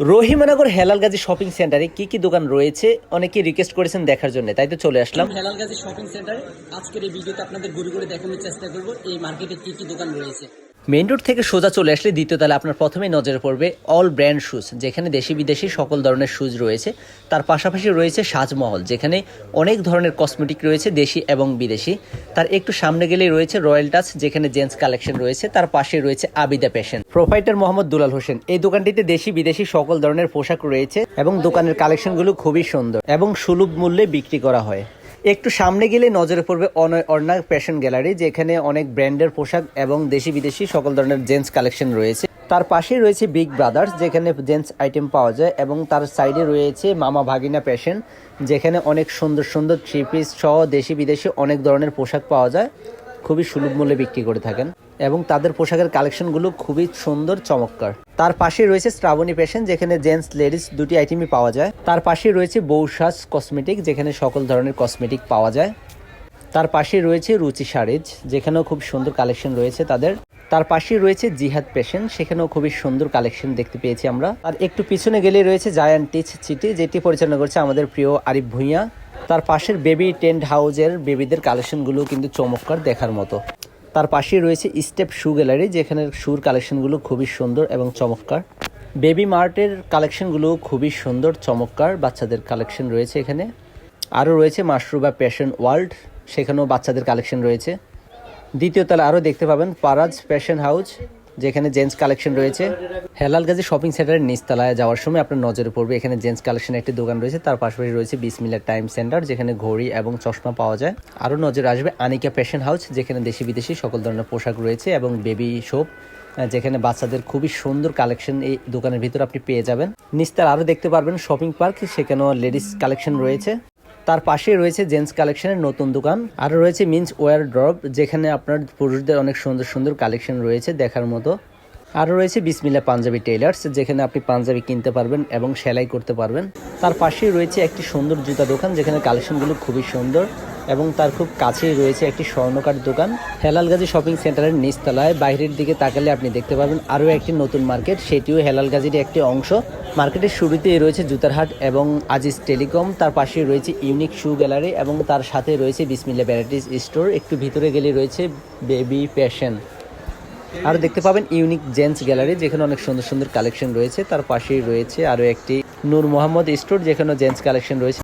Rahimanagar হেলালগাজী shopping সেন্টারে কি কি দোকান রয়েছে অনেকেই রিকোয়েস্ট করেছেন দেখার জন্য, তাই তো চলে আসলাম হেলালগাজী শপিং সেন্টারে। আজকের এই ভিডিওতে আপনাদের ঘুরে ঘুরে দেখানোর চেষ্টা করব এই মার্কেটে কি কি দোকান রয়েছে। মেইন রোড থেকে সোজা চলে আসলে দ্বিতীয় তলায় আপনার প্রথমেই নজরে পড়বে অল ব্র্যান্ড শুজ, যেখানে দেশি বিদেশি সকল ধরনের শুজ রয়েছে। তার পাশাপাশি রয়েছে সাজমহল, যেখানে অনেক ধরনের কসমেটিক রয়েছে দেশি এবং বিদেশি। তার একটু সামনে গেলেই রয়েছে রয়্যাল টাচ, যেখানে জেন্টস কালেকশন রয়েছে। তার পাশে রয়েছে আবিদা ফ্যাশন। প্রোপাইটার মোহাম্মদ দুলাল হোসেন। এই দোকানটিতে দেশি বিদেশি সকল ধরনের পোশাক রয়েছে এবং দোকানের কালেকশনগুলো খুবই সুন্দর এবং সুলভ মূল্যে বিক্রি করা হয়। একটু সামনে গেলে নজরে পড়বে অনয় অর্ণা ফ্যাশন গ্যালারি, যেখানে অনেক ব্র্যান্ডের পোশাক এবং দেশি বিদেশি সকল ধরনের জেন্টস কালেকশন রয়েছে। তার পাশেই রয়েছে বিগ ব্রাদার্স, যেখানে জেন্টস আইটেম পাওয়া যায়, এবং তার সাইডে রয়েছে মামা ভাগিনা ফ্যাশন, যেখানে অনেক সুন্দর সুন্দর থ্রি পিস সহ দেশি বিদেশি অনেক ধরনের পোশাক পাওয়া যায়। খুবই সুলভ মূল্যে বিক্রি করে থাকেন এবং তাদের পোশাকের কালেকশনগুলো খুবই সুন্দর চমৎকার। তার পাশে রয়েছে শ্রাবণী ফ্যাশন, যেখানে জেন্টস লেডিস দুটি আইটেমই পাওয়া যায়। তার পাশে রয়েছে বৌসাজ কসমেটিক, যেখানে সকল ধরনের কসমেটিক পাওয়া যায়। তার পাশে রয়েছে রুচি শাড়িজ, যেখানেও খুব সুন্দর কালেকশন রয়েছে তাদের। তার পাশে রয়েছে জিহাদ ফ্যাশন, সেখানেও খুবই সুন্দর কালেকশন দেখতে পেয়েছি আমরা। আর একটু পিছনে গেলে রয়েছে জায়ান্ট টিচ সিটি, যেটি পরিচালনা করছে আমাদের প্রিয় আরিফ ভুঁইয়া। তার পাশের বেবি টেন্ট হাউজের বেবিদের কালেকশনগুলো কিন্তু চমৎকার দেখার মতো। তার পাশেই রয়েছে স্টেপ শু গ্যালারি, যেখানে শুর কালেকশনগুলো খুবই সুন্দর এবং চমৎকার। বেবি মার্টের কালেকশনগুলো খুবই সুন্দর চমৎকার, বাচ্চাদের কালেকশন রয়েছে এখানে। আরও রয়েছে মাশরুবা ফ্যাশন ওয়ার্ল্ড, সেখানেও বাচ্চাদের কালেকশন রয়েছে। দ্বিতীয় তলা আরও দেখতে পাবেন পারাজ ফ্যাশন হাউস, যেখানে জেন্টস কালেকশন রয়েছে। হেলালগাজী শপিং সেন্টারের নিচতলায় যাওয়ার সময় আপনার নজরে পড়বে এখানে জেন্টস কালেকশনের একটি দোকান রয়েছে। তার পাশাপাশি রয়েছে বিসমিল্লাহ টাইম সেন্টার, যেখানে ঘড়ি এবং চশমা পাওয়া যায়। আরও নজরে আসবে আনিকা ফ্যাশন হাউস, যেখানে দেশি বিদেশি সকল ধরনের পোশাক রয়েছে, এবং বেবি শপ, যেখানে বাচ্চাদের খুবই সুন্দর কালেকশন এই দোকানের ভিতরে আপনি পেয়ে যাবেন। নিচতলা আরও দেখতে পারবেন শপিং পার্ক, সেখানেও লেডিস কালেকশন রয়েছে। তার পাশে রয়েছে জেন্টস কালেকশনের নতুন দোকান। আর রয়েছে মিন্স ওয়ার ড্রপ, যেখানে আপনার পুরুষদের অনেক সুন্দর সুন্দর কালেকশন রয়েছে দেখার মতো। আরও রয়েছে বিসমিল্লাহ পাঞ্জাবি টেইলার্স, যেখানে আপনি পাঞ্জাবি কিনতে পারবেন এবং সেলাই করতে পারবেন। তার পাশেই রয়েছে একটি সুন্দর জুতা দোকান, যেখানে কালেকশনগুলো খুবই সুন্দর, এবং তার খুব কাছেই রয়েছে একটি স্বর্ণকার দোকান। হেলালগাজী শপিং সেন্টারের নিচতলায় বাইরের দিকে তাকালে আপনি দেখতে পাবেন আরও একটি নতুন মার্কেট, সেটিও হেলালগাজীর একটি অংশ। মার্কেটের শুরুতেই রয়েছে জুতার হাট এবং আজিজ টেলিকম। তার পাশে রয়েছে ইউনিক শু গ্যালারি, এবং তার সাথে রয়েছে বিসমিল্লাহ ভ্যারাইটিস স্টোর। একটু ভিতরে গেলে রয়েছে বেবি ফ্যাশন। আর দেখতে পাবেন ইউনিক জেন্টস গ্যালারি, যেখানে অনেক সুন্দর সুন্দর কালেকশন রয়েছে। তার পাশেই রয়েছে আরও একটি নূর মোহাম্মদ স্টোর, যেখানে জেন্টস কালেকশন রয়েছে।